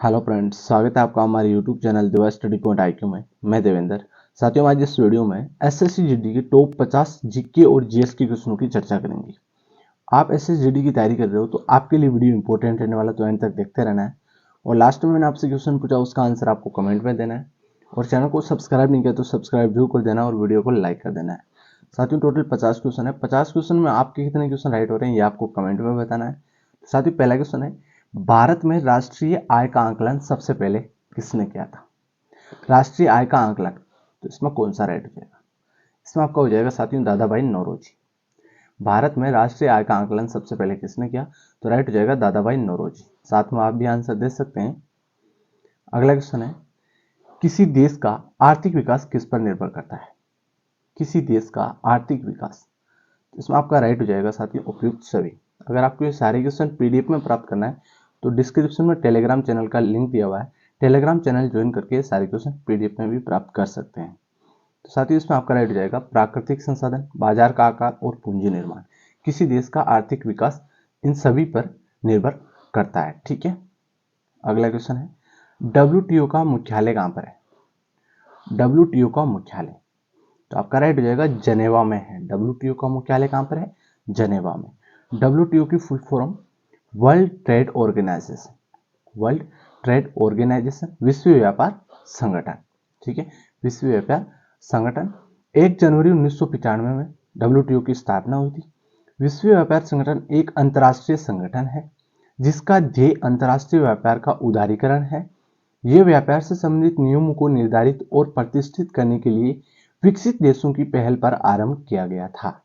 Hello friends, स्वागत है आपका हमारे यूट्यूब चैनल दिवा स्टडी पॉइंट आईक्यू में। मैं देवेंद्र। साथियों, आज इस वीडियो में एसएससी जीडी के टॉप 50 जीके और जीएस के क्वेश्चनों की चर्चा करेंगे। आप एसएससी जीडी की तैयारी कर रहे हो तो आपके लिए वीडियो इंपॉर्टेंट रहने वाला, तो एंड तक देखते रहना है। और लास्ट में मैंने आपसे क्वेश्चन पूछा, उसका आंसर आपको कमेंट में देना है। और चैनल को सब्सक्राइब नहीं किया तो सब्सक्राइब जरूर कर देना और वीडियो को लाइक कर देना है। साथियों, टोटल 50 क्वेश्चन है। 50 क्वेश्चन में आपके कितने क्वेश्चन राइट हो रहे हैं ये आपको कमेंट में बताना है। साथियों, पहला क्वेश्चन है, भारत में राष्ट्रीय आय का आकलन सबसे पहले किसने किया था? राष्ट्रीय आय का आकलन, तो इसमें कौन सा राइट हो जाएगा? इसमें आपका हो जाएगा साथियों दादा भाई नौरोजी। भारत में राष्ट्रीय आय का आकलन सबसे पहले किसने किया? तो राइट हो जाएगा दादा भाई नौरोजी। साथ में आप भी आंसर दे सकते हैं। अगला क्वेश्चन है, किसी देश का आर्थिक विकास किस पर निर्भर करता है? किसी देश का आर्थिक विकास, तो इसमें आपका राइट हो जाएगा साथियों उपयुक्त सभी। अगर आपको ये सारे क्वेश्चन पीडीएफ में प्राप्त करना है तो डिस्क्रिप्शन में टेलीग्राम चैनल का लिंक दिया हुआ है। टेलीग्राम चैनल ज्वाइन करके सारे क्वेश्चन पीडीएफ में भी प्राप्त कर सकते हैं। तो साथियों, इसमें आपका राइट हो जाएगा प्राकृतिक संसाधन, बाजार का आकार और पूंजी निर्माण। किसी देश का आर्थिक विकास इन सभी पर निर्भर करता है। ठीक है। अगला क्वेश्चन है, डब्ल्यूटीओ का मुख्यालय कहां पर है? डब्ल्यूटीओ का मुख्यालय, तो आपका राइट हो जाएगा जनेवा में है। डब्ल्यूटीओ का मुख्यालय कहां पर है? जनेवा में। डब्ल्यूटीओ की full form world trade organization. World trade organization, विश्व व्यापार संगठन। ठीक है, विश्व व्यापार संगठन। 1 जनवरी 1995 में डब्ल्यूटीओ की स्थापना हुई थी। विश्व व्यापार संगठन एक अंतर्राष्ट्रीय संगठन है जिसका ध्येय अंतर्राष्ट्रीय व्यापार का उदारीकरण है। यह व्यापार से संबंधित नियमों को निर्धारित और प्रतिष्ठित करने के लिए विकसित देशों की पहल पर आरंभ किया गया था।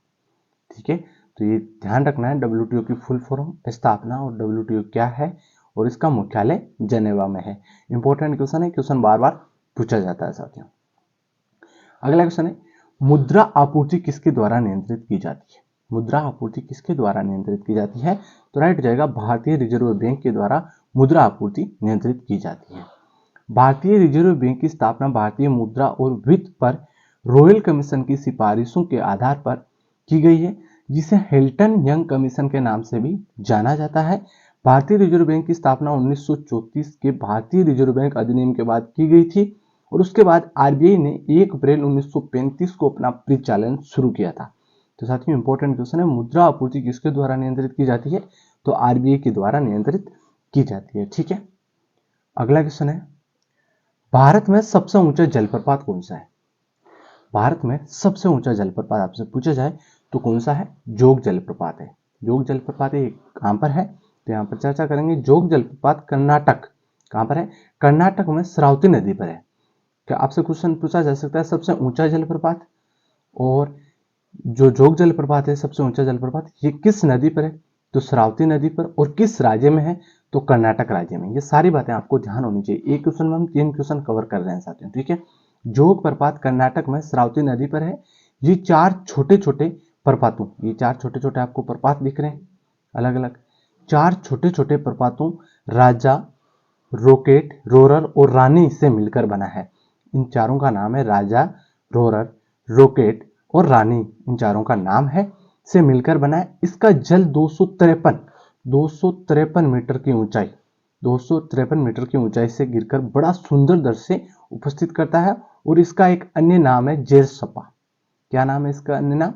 ठीक है, तो ये ध्यान रखना है, डब्ल्यूटीओ की फुल फॉर्म, स्थापना और डब्ल्यूटीओ क्या है और इसका मुख्यालय जनेवा में है। इंपॉर्टेंट क्वेश्चन है, क्वेश्चन बार बार पूछा जाता है साथियों। अगला क्वेश्चन है, मुद्रा आपूर्ति किसके द्वारा नियंत्रित की जाती है? मुद्रा आपूर्ति किसके द्वारा नियंत्रित की जाती है? तो राइट हो जाएगा भारतीय रिजर्व बैंक के द्वारा मुद्रा आपूर्ति नियंत्रित की जाती है। भारतीय रिजर्व बैंक की स्थापना भारतीय मुद्रा और वित्त पर रॉयल कमीशन की सिफारिशों के आधार पर की गई है, जिसे हिल्टन यंग कमीशन के नाम से भी जाना जाता है। भारतीय रिजर्व बैंक की स्थापना 1934 के भारतीय रिजर्व बैंक अधिनियम के बाद की गई थी और उसके बाद आरबीआई ने 1 अप्रैल 1935 को अपना परिचालन शुरू किया था। तो साथियों, इंपॉर्टेंट क्वेश्चन है, मुद्रा आपूर्ति किसके द्वारा नियंत्रित की जाती है? तो आरबीआई के द्वारा नियंत्रित की जाती है। ठीक है। अगला क्वेश्चन है, भारत में सबसे ऊंचा जलप्रपात कौन सा है? भारत में सबसे ऊंचा जलप्रपात आपसे पूछा जाए तो कौन सा है? जोग जलप्रपात है। जोग जलप्रपात कहां पर है? तो यहां पर चर्चा करेंगे। जोग जलप्रपात कर्नाटक, कहां पर है? कर्नाटक में श्रावती नदी पर है। क्या आपसे क्वेश्चन पूछा जा सकता है, सबसे ऊंचा जलप्रपात और जो जोग जलप्रपात है सबसे ऊंचा जलप्रपात, ये किस नदी पर है? तो श्रावती नदी पर। और किस राज्य में है? तो कर्नाटक राज्य में। ये सारी बातें आपको ध्यान होनी चाहिए। एक क्वेश्चन में हम 3 क्वेश्चन कवर कर रहे हैं साथियों। ठीक है, जोग प्रपात कर्नाटक में श्रावती नदी पर है। ये 4 छोटे छोटे प्रपातों, ये 4 छोटे छोटे आपको प्रपात दिख रहे हैं अलग अलग। 4 छोटे छोटे प्रपातों राजा, रोकेट, रोरर और रानी से मिलकर बना है। इन चारों का नाम है राजा, रोरर, रॉकेट और रानी। इन चारों का नाम है, से मिलकर बना है। इसका जल 253 मीटर की ऊंचाई, 253 मीटर की ऊंचाई से गिरकर बड़ा सुंदर दृश्य उपस्थित करता है। और इसका एक अन्य नाम है जेरसपा। क्या नाम है इसका अन्य नाम?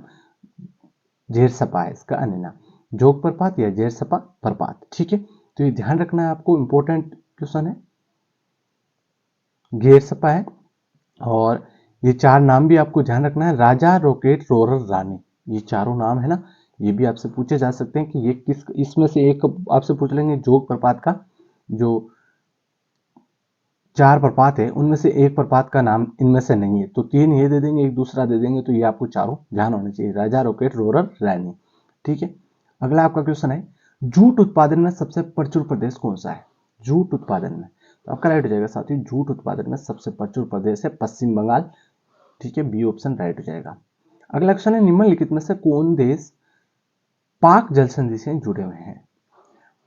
जेरसपा है इसका अन्य नाम, जोग प्रपात या जेरसपा प्रपात। ठीक है, तो ये ध्यान रखना है आपको, इंपॉर्टेंट क्वेश्चन है। जेरसपा है और ये 4 नाम भी आपको ध्यान रखना है, राजा, रॉकेट, रोरर, रानी। ये चारों नाम है ना, ये भी आपसे पूछे जा सकते हैं कि ये किस, इसमें से एक आपसे पूछ लेंगे। जोग प्रपात का जो 4 प्रपात है उनमें से एक प्रपात का नाम इनमें से नहीं है, तो 3 ये दे देंगे, एक दूसरा दे देंगे। तो ये आपको चारों ध्यान होने चाहिए, राजा, रॉकेट, रोरर, रानी। ठीक है। अगला आपका क्वेश्चन है, जूट उत्पादन में सबसे प्रचुर प्रदेश कौन सा है? जूट उत्पादन में, तो आपका राइट हो जाएगा साथियों, जूट उत्पादन में सबसे प्रचुर प्रदेश है पश्चिम बंगाल। ठीक है, बी ऑप्शन राइट हो जाएगा। अगला क्वेश्चन है, निम्नलिखित में से कौन देश पाक जल संधि से जुड़े हुए हैं?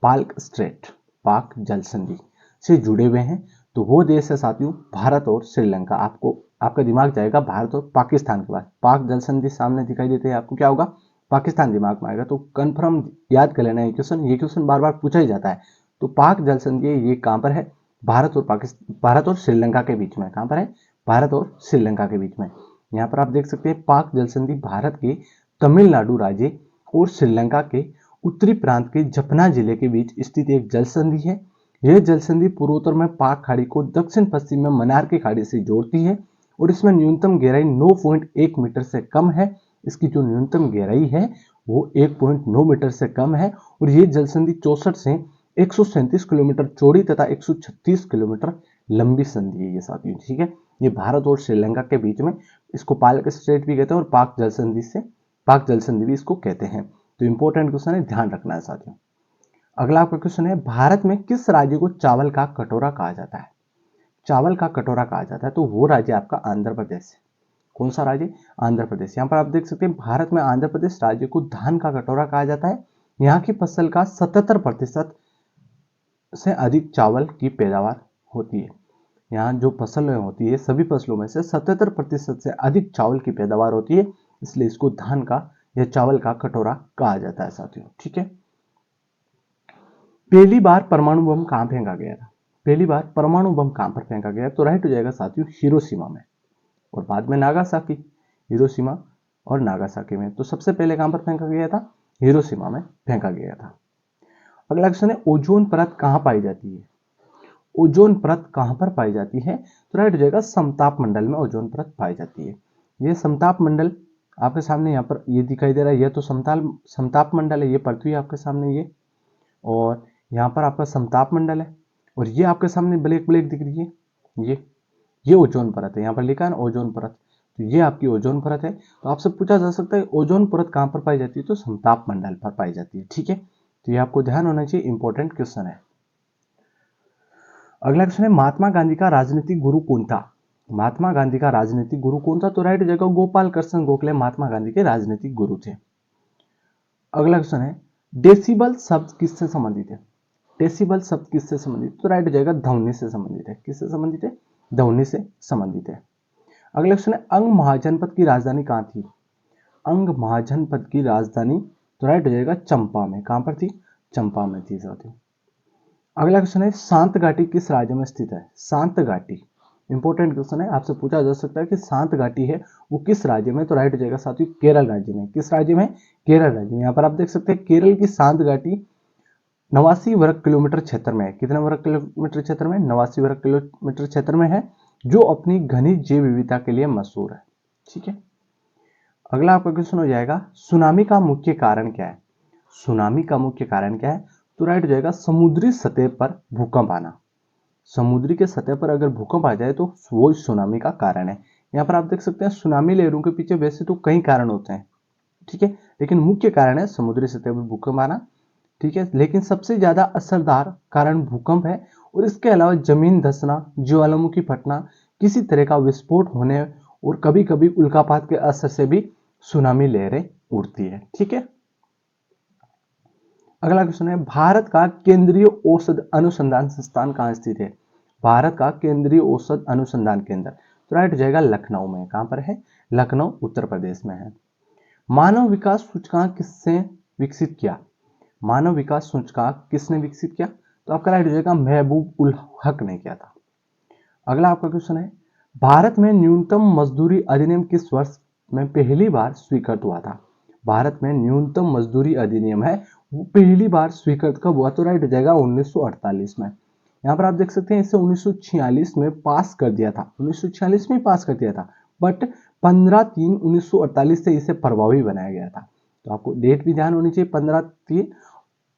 पाक स्ट्रेट, पाक जल संधि से जुड़े हुए हैं, तो वो देश है साथियों भारत और श्रीलंका। आपको, आपका दिमाग जाएगा भारत और पाकिस्तान के बाद, पाक जल संधि सामने दिखाई देते हैं आपको, क्या होगा? पाकिस्तान दिमाग में आएगा। तो कंफर्म याद कर लेना ये क्वेश्चन बार बार पूछा ही जाता है। तो पाक जल संधि ये कहां पर है? भारत और श्रीलंका के बीच में। कहां पर है? भारत और श्रीलंका के बीच में। यहाँ पर आप देख सकते हैं पाक जल संधि भारत के तमिलनाडु राज्य और श्रीलंका के उत्तरी प्रांत के जफना जिले के बीच स्थित एक जल संधि है। यह जल संधि पूर्वोत्तर में पाक खाड़ी को दक्षिण पश्चिम में मन्नार की खाड़ी से जोड़ती है और इसमें न्यूनतम गहराई 9.1 मीटर से कम है। इसकी जो न्यूनतम गहराई है वो 1.9 मीटर से कम है और ये जल संधि 64 से 137 किलोमीटर चौड़ी तथा 136 किलोमीटर लंबी संधि है ये साथियों। ठीक है, ये भारत और श्रीलंका के बीच में, इसको पालक स्ट्रेट भी कहते हैं और पाक जल संधि भी इसको कहते हैं। तो इंपॉर्टेंट क्वेश्चन है, ध्यान रखना है साथियों। अगला आपका क्वेश्चन है, भारत में किस राज्य को चावल का कटोरा कहा जाता है? चावल का कटोरा कहा जाता है तो वो राज्य आपका आंध्र प्रदेश है। कौन सा राज्य? आंध्र प्रदेश। यहाँ पर आप देख सकते हैं भारत में आंध्र प्रदेश राज्य को धान का कटोरा कहा जाता है। यहाँ की फसल का 77% से अधिक चावल की पैदावार होती है। यहाँ जो फसलें होती है सभी फसलों में से 77% से अधिक चावल की पैदावार होती है, इसलिए इसको धान का या चावल का कटोरा कहा जाता है साथियों। ठीक है, पहली बार परमाणु बम कहां फेंका गया था? पहली बार परमाणु बम कहां पर फेंका गया? तो राइट हो जाएगा साथियों हिरोशिमा में और बाद में नागासाकी। हिरोशिमा और नागासाकी में। तो सबसे पहले कहां पर फेंका गया था? हिरोशिमा में फेंका गया था। अगला क्वेश्चन है, ओजोन परत कहां पाई जाती है? ओजोन परत कहां पर पाई जाती है? तो राइट हो जाएगा समताप मंडल में ओजोन परत पाई जाती है। यह समताप मंडल आपके सामने यहाँ पर ये दिखाई दे रहा है, यह तो समताप मंडल है, ये पृथ्वी आपके सामने ये, और यहाँ पर आपका समताप मंडल है और ये आपके सामने ब्लैक ब्लैक दिख रही है, ये ओजोन परत है। यहाँ पर लिखा है ना ओजोन परत, तो ये आपकी ओजोन परत है। तो आपसे पूछा जा सकता है ओजोन परत कहां पर पाई जाती है? तो समताप मंडल पर पाई जाती है। ठीक है, तो ये आपको ध्यान होना चाहिए, इंपॉर्टेंट क्वेश्चन है। अगला क्वेश्चन है, महात्मा गांधी का राजनीतिक गुरु कौन था? महात्मा गांधी का राजनीतिक गुरु कौन था? तो राइट जगह गोपाल कृष्ण गोखले महात्मा गांधी के राजनीतिक गुरु थे। अगला क्वेश्चन है, डेसिबल शब्द किससे संबंधित है? डेसिबल शब्द किससे संबंधित? तो राइट जाएगा ध्वनि से संबंधित है। किससे संबंधित है? ध्वनि से संबंधित है। अगला क्वेश्चन है, अंग महाजनपद की राजधानी कहां थी? अंग महाजनपद की राजधानी तो राइट हो जाएगा चंपा में। कहां पर थी? चंपा में थी साथियों। अगला क्वेश्चन है, शांत घाटी किस राज्य में स्थित है? शांत घाटी इंपॉर्टेंट क्वेश्चन है, आपसे पूछा जा सकता है कि शांत घाटी है वो किस राज्य में? तो राइट हो जाएगा साथियों केरल राज्य में। किस राज्य में? केरल राज्य में। यहाँ पर आप देख सकते हैं केरल की शांत घाटी 89 वर्ग किलोमीटर क्षेत्र में है। कितने वर्ग किलोमीटर क्षेत्र में? 89 वर्ग किलोमीटर क्षेत्र में है, जो अपनी घनी जैव विविधता के लिए मशहूर है। ठीक है, अगला आपका क्वेश्चन हो जाएगा, सुनामी का मुख्य कारण क्या है? सुनामी का मुख्य कारण क्या है? तो राइट हो जाएगा समुद्री सतह पर भूकंप आना। समुद्री के सतह पर अगर भूकंप आ जाए तो वो सुनामी का कारण है। यहाँ पर आप देख सकते हैं सुनामी लहरों के पीछे वैसे तो कई कारण होते हैं, ठीक है, लेकिन मुख्य कारण है समुद्री सतह पर भूकंप आना। ठीक है, लेकिन सबसे ज्यादा असरदार कारण भूकंप है और इसके अलावा जमीन धंसना, ज्वालामुखी फटना, किसी तरह का विस्फोट होने और कभी कभी उल्कापात के असर से भी सुनामी लहरें उठती है। ठीक है, अगला क्वेश्चन है, भारत का केंद्रीय औषध अनुसंधान संस्थान कहां स्थित है? भारत का केंद्रीय औषध अनुसंधान केंद्र तो राइट हो जाएगा लखनऊ में। कहां पर है? लखनऊ उत्तर प्रदेश में है। मानव विकास सूचकांक किसने विकसित किया? मानव विकास सूचकांक किसने विकसित किया? तो आपका राइट हो जाएगा महबूब उल हक ने किया था। अगला आपका क्वेश्चन है, भारत में न्यूनतम मजदूरी अधिनियम किस वर्ष में पहली बार स्वीकृत हुआ था? भारत में न्यूनतम मजदूरी अधिनियम है वो पहली बार स्वीकृत कब हुआ? तो राइट हो जाएगा 1948 में। यहाँ पर आप देख सकते हैं इसे 1946 में पास कर दिया था, 1946 में पास कर दिया था, बट 15/3/1948 से इसे प्रभावी बनाया गया था। तो आपको डेट भी ध्यान होनी चाहिए, 15/3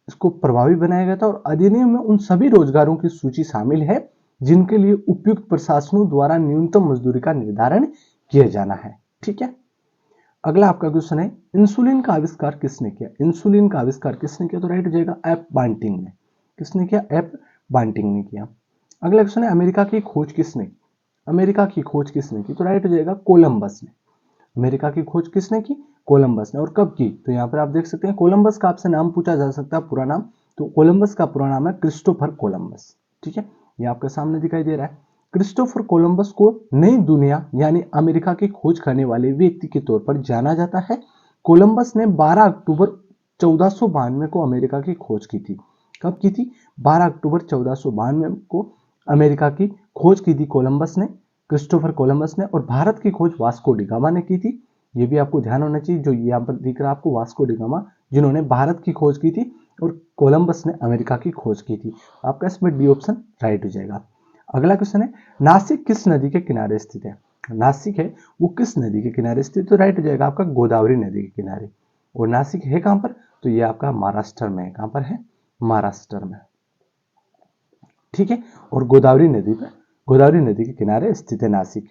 इसको प्रभावी बनाया गया था और अधिनियम में उन सभी रोजगारों की सूची शामिल है जिनके लिए उपयुक्त प्रशासनों द्वारा न्यूनतम मजदूरी का निर्धारण किया जाना है। ठीक है, अगला आपका क्वेश्चन है, इंसुलिन का आविष्कार किसने किया? इंसुलिन का आविष्कार किसने किया? तो राइट हो जाएगा एफ बांटिंग ने। किसने किया? एफ बांटिंग ने किया। अगला क्वेश्चन है, अमेरिका की खोज किसने की? अमेरिका की खोज किसने की? तो राइट हो जाएगा कोलंबस ने। अमेरिका की खोज किसने की? कोलंबस ने। और कब की? तो यहाँ पर आप देख सकते हैं कोलंबस का आपसे नाम पूछा जा सकता है पूरा नाम, तो कोलंबस का पूरा नाम है क्रिस्टोफर कोलंबस। ठीक है, ये आपके सामने दिखाई दे रहा है। क्रिस्टोफर कोलंबस को नई दुनिया यानी अमेरिका की खोज करने वाले व्यक्ति के तौर पर जाना जाता है। कोलंबस ने 12 अक्टूबर 1492 को अमेरिका की खोज की थी। कब की थी? 12 अक्टूबर 1492 को अमेरिका की खोज की थी कोलंबस ने, क्रिस्टोफर कोलंबस ने, और भारत की खोज वास्को डी गामा ने की थी। ये भी आपको ध्यान होना चाहिए, जो यहाँ पर दिख रहा है आपको वास्को डी गामा, जिन्होंने भारत की खोज की थी और कोलंबस ने अमेरिका की खोज की थी। आपका इसमें डी ऑप्शन राइट हो जाएगा। अगला क्वेश्चन है, नासिक किस नदी के किनारे स्थित है? नासिक है वो किस नदी के किनारे स्थित, तो राइट हो जाएगा आपका गोदावरी नदी के किनारे। और नासिक है कहां पर, तो ये आपका महाराष्ट्र में है। कहां पर है? महाराष्ट्र में, ठीक है। और गोदावरी नदी के किनारे स्थित है नासिक।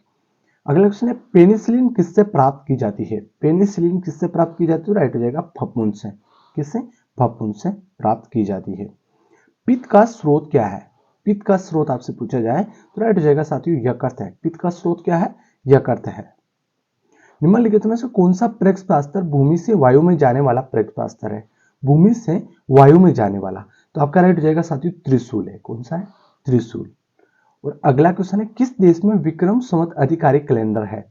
अगला क्वेश्चन है, पेनिसिलिन किससे प्राप्त की जाती है? पेनिसिलिन किससे प्राप्त की जाती है? राइट हो जाएगा फफूंद से। किससे? फफूंद से प्राप्त की जाती है। पित्त का स्रोत क्या है? पित्त का स्रोत आपसे पूछा जाए तो राइट हो जाएगा साथियों यकृत है। पित्त का स्रोत क्या है? यकृत है। निम्नलिखित में से कौन सा प्रक्षेपास्त्र भूमि से वायु में जाने वाला प्रक्षेपास्त्र है? भूमि से वायु में जाने वाला, तो आपका राइट हो जाएगा साथियों त्रिशूल है। कौन सा है? त्रिशूल। और अगला क्वेश्चन है, किस देश में विक्रम संवत अधिकारी कैलेंडर है?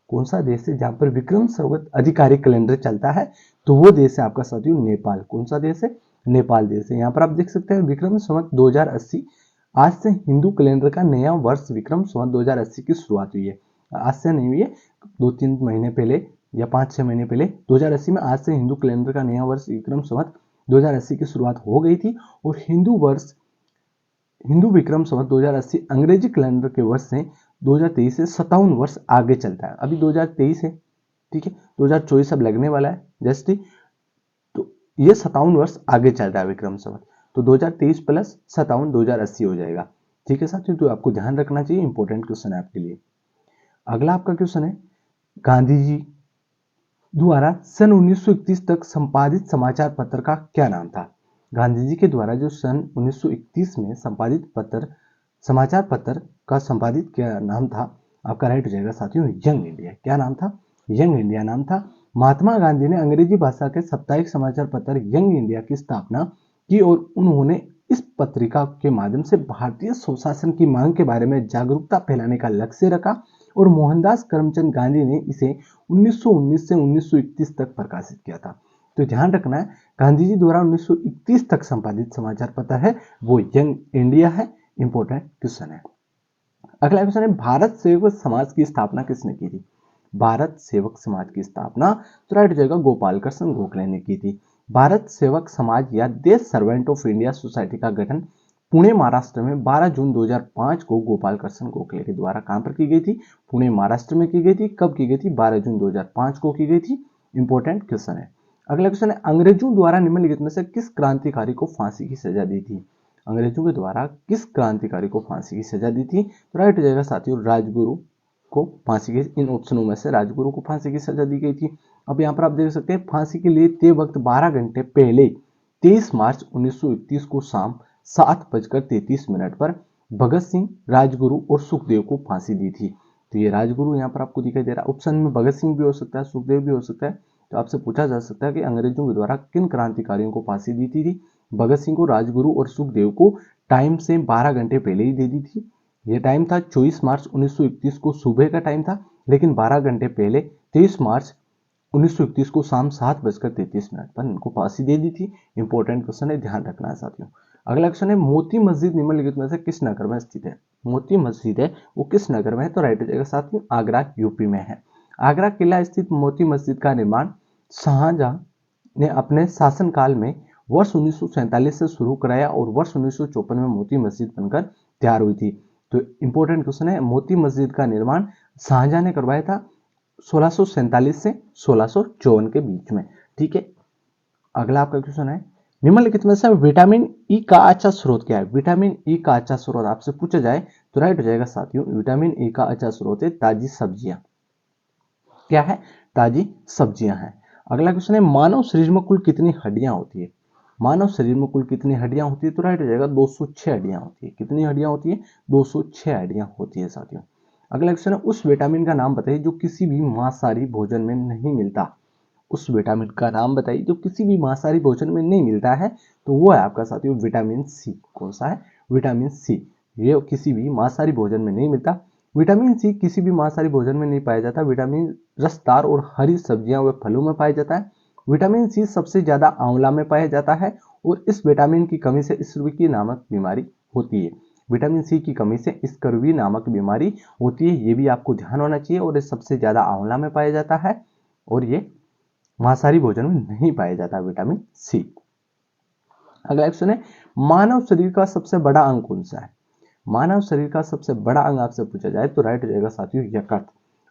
कौन सा देश है जहां पर विक्रम संवत अधिकारी कैलेंडर चलता है? तो वो देश है आपका साथियों नेपाल। कौन सा देश है? नेपाल देश है। यहाँ पर आप देख सकते हैं विक्रम संवत 2080, आज से हिंदू कैलेंडर का नया वर्ष विक्रम संवत 2080 की शुरुआत हुई है। आज से नहीं हुई है, 2-3 महीने पहले या 5-6 महीने पहले 2080 में आज से हिंदू कैलेंडर का नया वर्ष विक्रम संवत 2080 की शुरुआत हो गई थी। और हिंदू विक्रम संवत 2080 अंग्रेजी कैलेंडर के वर्ष से 2023 से 57 वर्ष आगे चलता है। अभी 2023 है, ठीक है, 2024 अब लगने वाला है जस्ट ही, तो ये 57 वर्ष आगे चल रहा है विक्रम संवत, तो 2023 प्लस 57 2080 हो जाएगा। ठीक है साथियों, तो आपको ध्यान रखना चाहिए, इंपॉर्टेंट क्वेश्चन है आपके लिए। अगला आपका क्वेश्चन है, गांधी जी द्वारा सन 1931 तक संपादित समाचार पत्र का क्या नाम था? गांधी जी के द्वारा जो सन 1931 में संपादित समाचार पत्र का संपादित क्या नाम था? आपका राइट हो जाएगा साथियों यंग इंडिया। क्या नाम था? यंग इंडिया नाम था। महात्मा गांधी ने अंग्रेजी भाषा के साप्ताहिक समाचार पत्र यंग इंडिया की स्थापना की और उन्होंने इस पत्रिका के माध्यम से भारतीय स्वशासन की मांग के बारे में जागरूकता फैलाने का लक्ष्य रखा और मोहनदास करमचंद गांधी ने इसे 1919 से 1931 तक प्रकाशित किया था। तो ध्यान रखना है, गांधी जी द्वारा 1931 तक संपादित समाचार पत्र है वो यंग इंडिया है। इंपॉर्टेंट क्वेश्चन है। अगला क्वेश्चन है, भारत सेवक समाज की स्थापना किसने की थी? भारत सेवक समाज की स्थापना तो राइट हो जाएगा गोपाल कृष्ण गोखले ने की थी। भारत सेवक समाज या देश सर्वेंट ऑफ इंडिया सोसाइटी का गठन पुणे महाराष्ट्र में 12 जून 2005 को गोपाल कृष्ण गोखले के द्वारा कहां पर की गई थी? पुणे महाराष्ट्र में की गई थी। कब की गई थी? 12 जून 2005 को की गई थी। इंपॉर्टेंट क्वेश्चन है। अगला क्वेश्चन है, अंग्रेजों द्वारा निम्नलिखित में से किस क्रांतिकारी को फांसी की सजा दी थी? अंग्रेजों के द्वारा किस क्रांतिकारी को फांसी की सजा दी थी? तो राइट हो जाएगा साथियों राजगुरु को फांसी की, इन ऑप्शनों में से राजगुरु को फांसी की सजा दी गई थी। अब यहाँ पर आप देख सकते हैं फांसी के लिए तय वक्त 12 घंटे पहले 23 मार्च 1931 को शाम 7:33 पर भगत सिंह, राजगुरु और सुखदेव को फांसी दी थी। तो ये राजगुरु यहाँ पर आपको दिखाई दे रहा है। ऑप्शन में भगत सिंह भी हो सकता है, सुखदेव भी हो सकता है। तो आपसे पूछा जा सकता है कि अंग्रेजों के द्वारा किन क्रांतिकारियों को फांसी दी थी? भगत सिंह को, राजगुरु और सुखदेव को टाइम से 12 घंटे पहले ही दे दी थी। यह टाइम था 24 मार्च 1931 को सुबह का टाइम था, लेकिन 12 घंटे पहले 23 मार्च 1931 को शाम 7:33 पर इनको फांसी दे दी थी। इंपॉर्टेंट क्वेश्चन है, ध्यान रखना है साथियों। अगला क्वेश्चन है, मोती मस्जिद निम्नलिखित में से किस नगर में स्थित है? मोती मस्जिद है वो किस नगर में है? तो राइट हो जाएगा साथियों आगरा यूपी में है। आगरा किला स्थित मोती मस्जिद का निर्माण शाहजहां ने अपने शासनकाल में वर्ष 1947 से शुरू कराया और वर्ष 1954 में मोती मस्जिद बनकर तैयार हुई थी। तो इंपॉर्टेंट क्वेश्चन है, मोती मस्जिद का निर्माण शाहजहां ने करवाया था 1647 से 1654 के बीच में। ठीक है, अगला आपका क्वेश्चन है, निम्नलिखित में से विटामिन ई का अच्छा स्रोत क्या है? विटामिन ई का अच्छा स्रोत आपसे पूछा जाए तो राइट हो जाएगा साथियों विटामिन ई का अच्छा स्रोत है ताजी सब्जियां। क्या है? ताजी सब्जियां हैं। अगला क्वेश्चन है, मानव शरीर में कुल कितनी हड्डियां होती है? मानव शरीर में कुल कितनी हड्डियां होती है? तो राइट हो जाएगा 206 हड्डियां होती है। कितनी हड्डियां होती है? 206 हड्डियां होती है साथियों। अगला क्वेश्चन है, उस विटामिन का नाम बताइए जो किसी भी मांसाहारी भोजन में नहीं मिलता। उस विटामिन का नाम बताइए जो किसी भी मांसाहारी भोजन में नहीं मिलता है। तो वो है आपका साथियों विटामिन सी। कौन सा है? Vitamin C. ये किसी भी मांसाहारी भोजन में नहीं मिलता। विटामिन सी किसी भी मांसाहारी भोजन में नहीं पाया जाता। विटामिन रसदार और हरी सब्जियां व फलों में पाया जाता है। विटामिन सी सबसे ज्यादा आंवला में पाया जाता है और इस विटामिन की कमी से स्त्रवकीय नामक बीमारी होती है। विटामिन सी की कमी से स्कर्वी नामक बीमारी होती है, ये भी आपको ध्यान होना चाहिए। और ये सबसे ज्यादा आंवला में पाया जाता है और ये मांसाहारी भोजन में नहीं पाया जाता विटामिन सी। अगला क्वेश्चन है, मानव शरीर का सबसे बड़ा अंग कौन सा है? मानव शरीर का सबसे बड़ा अंग आपसे पूछा जाए तो राइट हो जाएगा साथियों यकृत।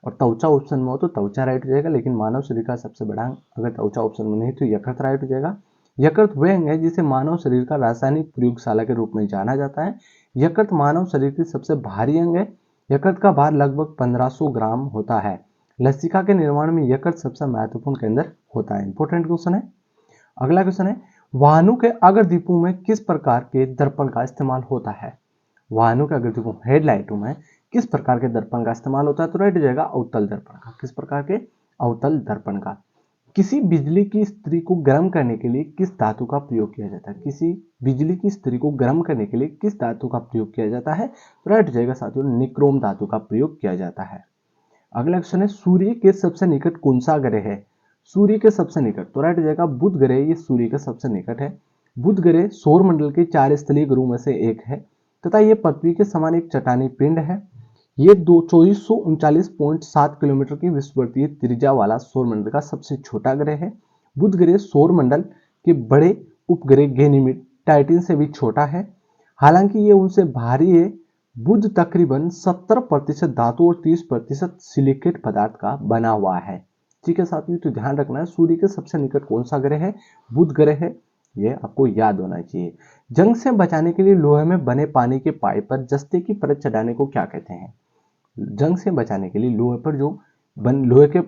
और त्वचा ऑप्शन में हो तो त्वचा राइट हो जाएगा, लेकिन मानव शरीर का सबसे बड़ा अंग अगर त्वचा ऑप्शन में नहीं तो यकृत राइट हो जाएगा। यकृत वह अंग है जिसे मानव शरीर का रासायनिक प्रयोगशाला के रूप में जाना जाता है। यकृत मानव शरीर की सबसे भारी अंग है। यकृत का भार लगभग 1500 ग्राम होता है। लसिका के निर्माण में यकृत सबसे महत्वपूर्ण केंद्र होता है। इंपॉर्टेंट क्वेश्चन है। अगला क्वेश्चन है, वाहनों के अग्रदीपों में किस प्रकार के दर्पण का इस्तेमाल होता है? वाहनों के अग्रदीपों हेडलाइटों में किस प्रकार के दर्पण का इस्तेमाल होता है? तो राइट हो जाएगा अवतल दर्पण का। किस प्रकार के? अवतल दर्पण का। किसी बिजली की स्त्री को गर्म करने के लिए किस धातु का प्रयोग किया जाता है? किसी बिजली की स्त्री को गर्म करने के लिए किस धातु का प्रयोग किया जाता है? तो राइट हो जाएगा साथियों निक्रोम धातु का प्रयोग किया जाता है। अगला क्वेश्चन है, सूर्य के सबसे निकट कौन सा ग्रह है? सूर्य के सबसे निकट तो राइट हो जाएगा बुध ग्रह, ये सूर्य के सबसे निकट है। बुध ग्रह सौर मंडल के 4 स्थलीय ग्रहों में से एक है तथा यह पृथ्वी के समान एक चट्टानी पिंड है। ये 2439.7 किलोमीटर की विषुववृत्तीय त्रिज्या वाला सौर मंडल का सबसे छोटा ग्रह है। बुध ग्रह सौर मंडल के बड़े उपग्रह गैनीमेड, टाइटन से भी छोटा है। हालांकि ये उनसे भारी है। बुध तकरीबन 70% धातु और 30% सिलिकेट पदार्थ का बना हुआ है। ठीक है साथियों, तो ध्यान रखना है सूर्य के सबसे निकट कौन सा ग्रह है? बुध ग्रह है, ये आपको याद होना चाहिए। जंग से बचाने के लिए लोहे में बने पानी के पाइप पर जस्ते की परत चढ़ाने को क्या कहते हैं? जंग से बचाने के लिए लोहे पर जो लोहे के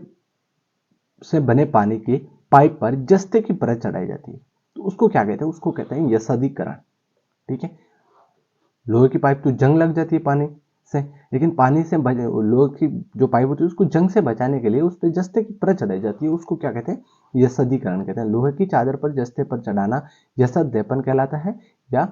से बने पानी के पाइप पर जस्ते की परत चढ़ाई जाती है तो उसको क्या कहते हैं? उसको कहते हैं यसदीकरण। ठीक है, लोहे की पाइप तो जंग लग जाती है पानी से, लेकिन पानी से लोहे की जो पाइप होती है उसको जंग से बचाने के लिए उस पर जस्ते की परत चढ़ाई जाती है, उसको क्या कहते हैं? यसदीकरण कहते हैं। लोहे की चादर पर जस्ते पर चढ़ाना यसद्यपन कहलाता है, या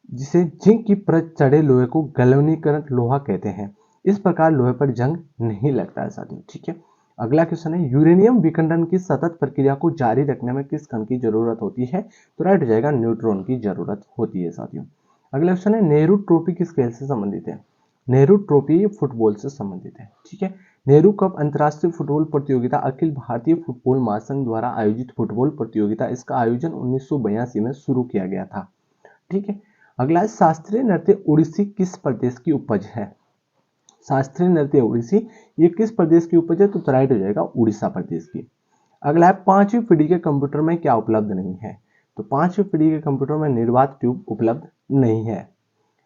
जिसे जिंक की परत चढ़े लोहे को गलवनीकरण लोहा कहते हैं। इस प्रकार लोहे पर जंग नहीं लगता है साथियों। ठीक है, अगला क्वेश्चन है, यूरेनियम विखंडन की सतत प्रक्रिया को जारी रखने में किस कण की जरूरत होती है? तो राइट हो जाएगा न्यूट्रॉन की जरूरत होती है साथियों। अगला क्वेश्चन है, नेहरू ट्रॉफी किस खेल से संबंधित है? नेहरू ट्रॉफी फुटबॉल से संबंधित है। ठीक है, नेहरू कप अंतरराष्ट्रीय फुटबॉल प्रतियोगिता अखिल भारतीय फुटबॉल महासंघ द्वारा आयोजित फुटबॉल प्रतियोगिता, इसका आयोजन 1982 में शुरू किया गया था। ठीक है, अगला है, शास्त्रीय नृत्य ओडिसी किस प्रदेश की उपज है? शास्त्रीय नृत्य ओडिसी ये किस प्रदेश की उपज है? तो राइट हो जाएगा उड़ीसा प्रदेश की। अगला है, 5वीं पीढ़ी के कंप्यूटर में क्या उपलब्ध नहीं है? तो 5वीं पीढ़ी के कंप्यूटर में निर्वात ट्यूब उपलब्ध नहीं है।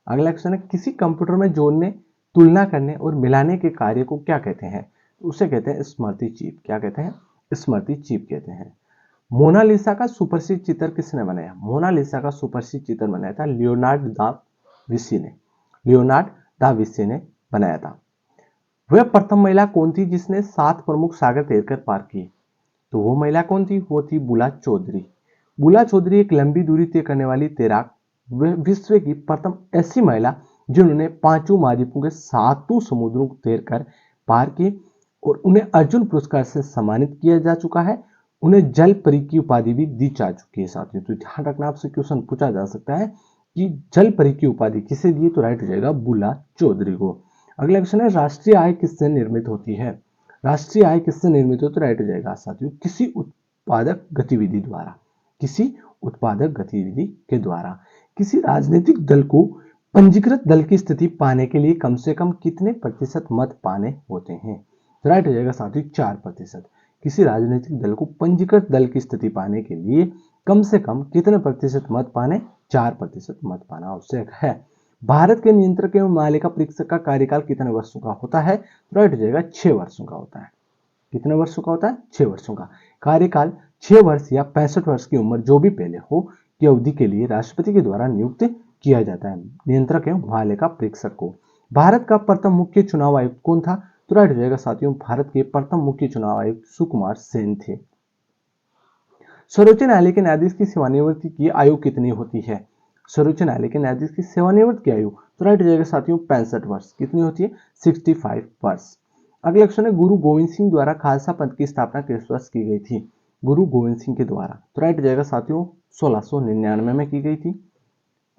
अगला क्वेश्चन है, किसी कंप्यूटर में जोड़ने, तुलना करने और मिलाने के कार्य को क्या कहते हैं? उसे कहते हैं स्मृति चिप। क्या कहते हैं? स्मृति चिप कहते हैं। मोनालिसा का सुप्रसिद्ध चित्र किसने बनाया? मोनालिसा का सुप्रसिद्ध चित्र बनाया था लियोनार्ड दा विंसी ने। लियोनार्ड दा विंसी ने बनाया था। वह प्रथम महिला कौन थी जिसने 7 प्रमुख सागर तैरकर पार किए? तो वो महिला कौन थी? वो थी बुला चौधरी। बुला चौधरी एक लंबी दूरी तय करने वाली तैराक, वह विश्व की प्रथम ऐसी महिला जिन्होंने 5 महाद्वीपों के 7 समुद्रों को तैरकर पार किए और उन्हें अर्जुन पुरस्कार से सम्मानित किया जा चुका है। उन्हें जल परी की उपाधि भी दी जा चुकी है साथियों। तो ध्यान रखना, आपसे क्वेश्चन पूछा जा सकता है कि जल परी की उपाधि किसे दी? तो राइट हो जाएगा बुला चौधरी को। अगला क्वेश्चन है, राष्ट्रीय आय किससे निर्मित होती है? राष्ट्रीय आय किससे निर्मित हो? तो राइट हो जाएगा साथियों किसी उत्पादक गतिविधि द्वारा। किसी उत्पादक गतिविधि के द्वारा। किसी राजनीतिक दल को पंजीकृत दल की स्थिति पाने के लिए कम से कम कितने प्रतिशत मत पाने होते हैं? तो राइट हो जाएगा साथियों 4%। किसी राजनीतिक दल को पंजीकृत दल की स्थिति पाने के लिए कम से कम कितने प्रतिशत मत पाने? 4% मत पाना आवश्यक है। भारत के नियंत्रक एवं महालेखा परीक्षक का कार्यकाल कितने वर्षों का होता है? तो राइट हो जाएगा 6 वर्षों का होता है। कितने वर्षों का होता है? 6 वर्षों का। कार्यकाल 6 वर्ष या 65 वर्ष की उम्र जो भी पहले हो की अवधि के लिए राष्ट्रपति के द्वारा नियुक्त किया जाता है नियंत्रक एवं महालेखा परीक्षक को। भारत का प्रथम मुख्य चुनाव आयुक्त कौन था? तो राइट हो जाएगा साथियों भारत के प्रथम मुख्य चुनाव आयुक्त सुकुमार सेन थे। सर्वोच्च न्यायालय के न्यायाधीश की सेवानिवृत्ति की आयु कितनी होती है? सर्वोच्च न्यायालय के न्यायाधीश की सेवानिवृत्ति की आयु तो राइट हो जाएगा साथियों 65 वर्ष। कितनी होती है? 65 वर्ष। अगला क्वेश्चन है, गुरु गोविंद सिंह द्वारा खालसा पंथ की स्थापना किस वर्ष की गई थी? गुरु गोविंद सिंह के द्वारा तो राइट हो जाएगा साथियों 1699 में की गई थी।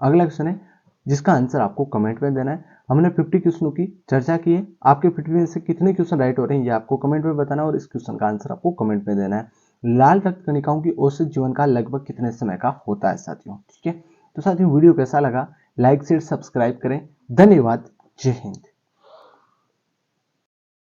अगला क्वेश्चन है, जिसका आंसर आपको कमेंट में देना है। हमने 50 क्वेश्चनों की चर्चा की है, आपके 50 में से कितने क्वेश्चन राइट हो रहे हैं ये आपको कमेंट में बताना और इस क्वेश्चन का आंसर आपको कमेंट में देना है। लाल रक्त कणिकाओं की औसत जीवन काल लगभग कितने समय का होता है साथियों, ठीक है। तो साथियों वीडियो कैसा लगा, लाइक शेयर सब्सक्राइब करें। धन्यवाद। जय हिंद।